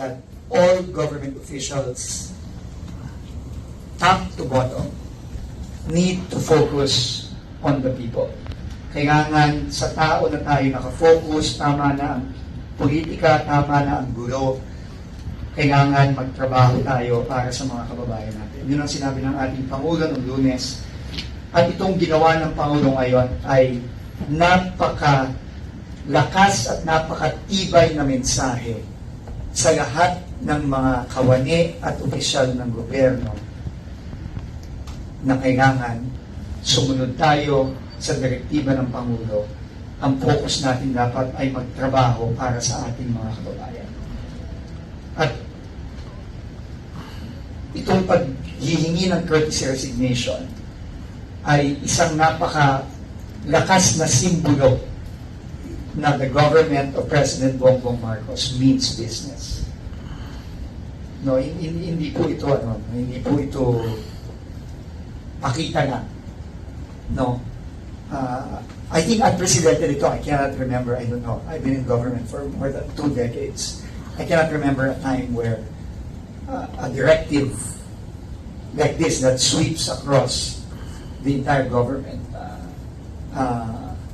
that all government officials, top to bottom, need to focus on the people. Kailangan sa tao na tayo nakafocus, tama na ang politika, tama na ang gulo, kailangan magtrabaho tayo para sa mga kababayan natin. Yun ang sinabi ng ating Pangulo noong Lunes. At itong ginawa ng Pangulo ngayon ay napakalakas at napakatibay na mensahe sa lahat ng mga kawani at opisyal ng gobyerno na kailangan sumunod tayo sa direktiba ng Pangulo. Ang focus natin dapat ay magtrabaho para sa ating mga kababayan. At itong paghihingi ng courtesy resignation ay isang napakalakas na simbolo na the government of President Bongbong Marcos means business. No, hindi po ito pakita lang. No. I think unprecedented ito. I cannot remember, I don't know. I've been in government for more than 2 decades. I cannot remember a time where a directive like this that sweeps across the entire government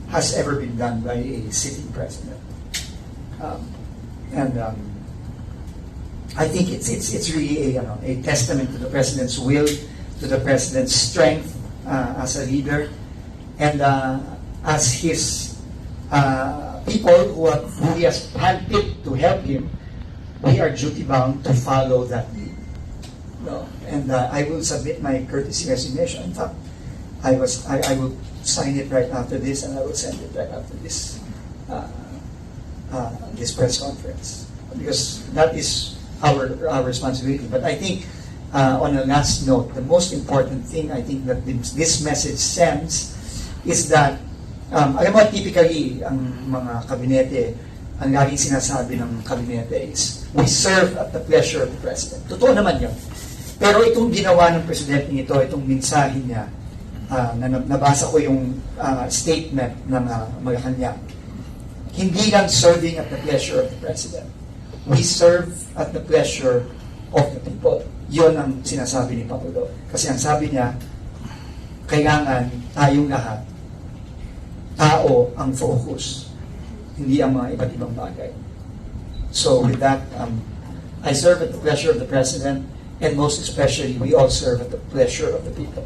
has ever been done by a sitting president. I think it's really a testament to the president's will, to the president's strength as a leader, and as his people who he has handpicked to help him, we are duty bound to follow that lead. No? And I will submit my courtesy resignation. In fact, I will sign it right after this, and I will send it right after this this press conference, because that is our responsibility. But I think on a last note, the most important thing I think that this message sends is that alam mo, typically ang mga kabinete, ang laging sinasabi ng kabinete is we serve at the pleasure of the president. Totoo naman yun. Pero itong ginawa ng presidente nito, itong mensahe niya, nabasa ko yung statement ng Malacanang. Hindi lang serving at the pleasure of the president. We serve at the pleasure of the people. Yun ang sinasabi ni Pangulo. Kasi ang sabi niya, kailangan tayong lahat, tao ang focus, hindi ang mga iba't ibang bagay. So with that, I serve at the pleasure of the president, and most especially, we all serve at the pleasure of the people.